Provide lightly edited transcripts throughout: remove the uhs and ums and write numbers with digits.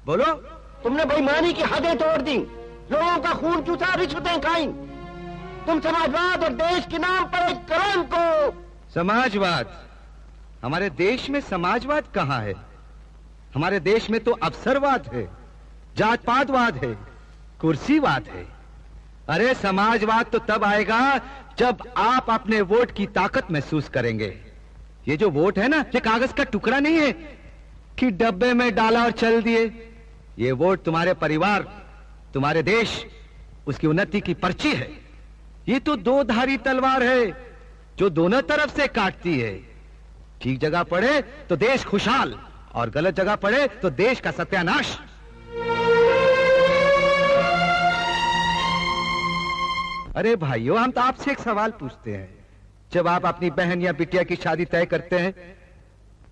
बोलो। तुमने बेईमानी की हदें तोड़ दी, लोगों का खून चूसा, रिश्वतें खाई। तुम समाजवाद और देश के नाम पर एक कलंक को। समाजवाद? हमारे देश में समाजवाद कहाँ है? हमारे देश में तो अवसरवाद है, जात पातवाद है, कुर्सीवाद है। अरे समाजवाद तो तब आएगा जब आप अपने वोट की ताकत महसूस करेंगे। ये जो वोट है ना, ये कागज का टुकड़ा नहीं है कि डब्बे में डाला और चल दिए। ये वोट तुम्हारे परिवार, तुम्हारे देश, उसकी उन्नति की पर्ची है। ये तो दो धारी तलवार है जो दोनों तरफ से काटती है। ठीक जगह पड़े तो देश खुशहाल, और गलत जगह पड़े तो देश का सत्यानाश। अरे भाइयों, हम तो आपसे एक सवाल पूछते हैं। जब आप अपनी बहन या बिटिया की शादी तय करते हैं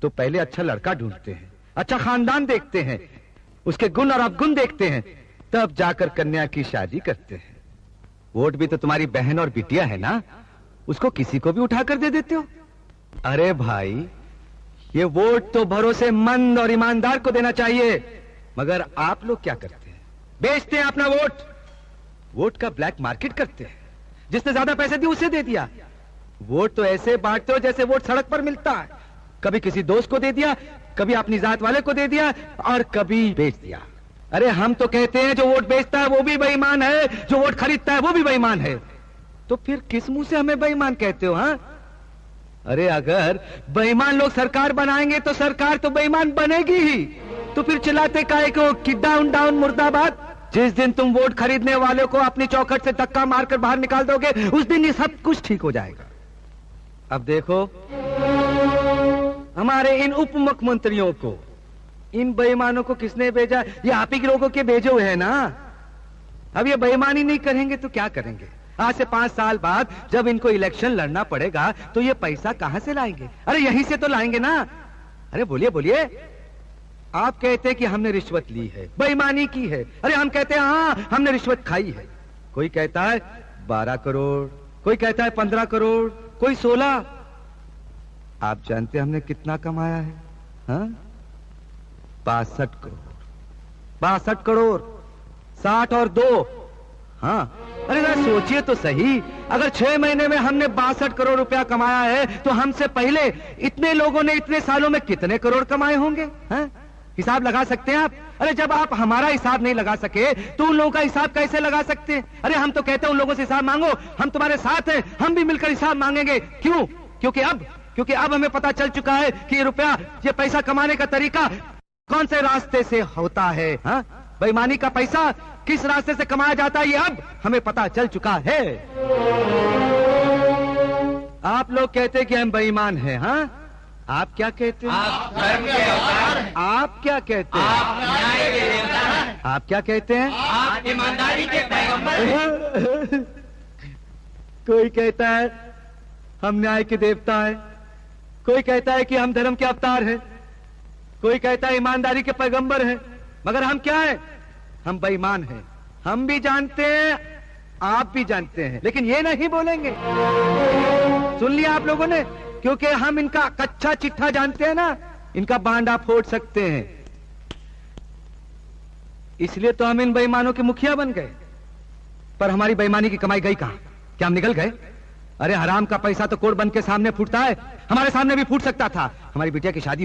तो पहले अच्छा लड़का ढूंढते हैं, अच्छा खानदान देखते हैं, उसके गुण और अवगुण देखते हैं, तब जाकर कन्या की शादी करते हैं। वोट भी तो तुम्हारी बहन और बिटिया है ना, उसको किसी को भी उठाकर दे देते हो। अरे भाई, ये वोट तो भरोसेमंद और ईमानदार को देना चाहिए। मगर आप लोग क्या करते हैं? बेचते हैं अपना वोट, वोट का ब्लैक मार्केट करते हैं। जिसने ज्यादा पैसे दिए उसे दे दिया। वोट तो ऐसे बांटते हो जैसे वोट सड़क पर मिलता है। कभी किसी दोस्त को दे दिया, कभी अपनी जात वाले को दे दिया, और कभी बेच दिया। अरे हम तो कहते हैं जो वोट बेचता है वो भी बेईमान है, जो वोट खरीदता है वो भी बेईमान है। तो फिर किस मुंह से हमें बेईमान कहते हो? हाँ, अरे अगर बेईमान लोग सरकार बनाएंगे तो सरकार तो बेईमान बनेगी ही। तो फिर चिल्लाते काहे को कि डाउन डाउन मुर्दाबाद? जिस दिन तुम वोट खरीदने वाले को अपनी चौखट से धक्का मारकर बाहर निकाल दोगे, उस दिन ये सब कुछ ठीक हो जाएगा। अब देखो, हमारे इन उप मुख्यमंत्रियों को, इन बेईमानों को किसने भेजा? ये आप ही लोगों के भेजे हुए हैं ना। अब ये बेईमानी नहीं करेंगे तो क्या करेंगे? आज से 5 साल बाद जब इनको इलेक्शन लड़ना पड़ेगा तो ये पैसा कहां से लाएंगे? अरे यहीं से तो लाएंगे ना। अरे बोलिए बोलिए। आप कहते हैं कि हमने रिश्वत ली है, बेईमानी की है। अरे हम कहते हैं हाँ हमने रिश्वत खाई है। कोई कहता है 12 करोड़, कोई कहता है 15 करोड़, कोई 16। आप जानते हैं हमने कितना कमाया है? हाँ, 62 करोड़। 62 करोड़, 60 और 2। हाँ, अरे ना सोचिए तो सही, अगर 6 महीने में हमने 62 करोड़ रुपया कमाया है तो हमसे पहले इतने लोगों ने इतने सालों में कितने करोड़ कमाए होंगे? हाँ? हिसाब लगा सकते हैं आप? अरे जब आप हमारा हिसाब नहीं लगा सके तो उन लोगों का हिसाब कैसे लगा सकते हैं? अरे हम तो कहते हैं उन लोगों से हिसाब मांगो, हम तुम्हारे साथ हैं, हम भी मिलकर हिसाब मांगेंगे। क्यों? क्योंकि अब हमें पता चल चुका है कि ये रुपया, ये पैसा कमाने का तरीका कौन से रास्ते से होता है। हाँ, बेईमानी का पैसा किस रास्ते से कमाया जाता है, ये अब हमें पता चल चुका है। आप लोग कहते हैं कि हम बेईमान हैं। हाँ, आप क्या कहते हैं? आप धर्म के अवतार हैं। आप क्या कहते हैं? आप न्याय के देवता हैं। आप क्या कहते हैं? आप ईमानदारी के पैगंबर हैं। कोई कहता है हम न्याय के देवता हैं, कोई कहता है कि हम धर्म के अवतार हैं, कोई कहता है ईमानदारी के पैगंबर हैं। मगर हम क्या है? हम बेईमान हैं। हम भी जानते हैं, आप भी जानते हैं, लेकिन ये नहीं बोलेंगे। सुन लिया आप लोगों ने? क्योंकि हम इनका कच्चा चिट्ठा जानते हैं ना, इनका बांडा फोड़ सकते हैं। इसलिए तो हम इन बेईमानों के मुखिया बन गए। पर हमारी बेईमानी की कमाई गई कहां? क्या हम निकल गए? अरे हराम का पैसा तो कोर्ट बंद के सामने फूटता है, हमारे सामने भी फूट सकता था। हमारी बिटिया की शादी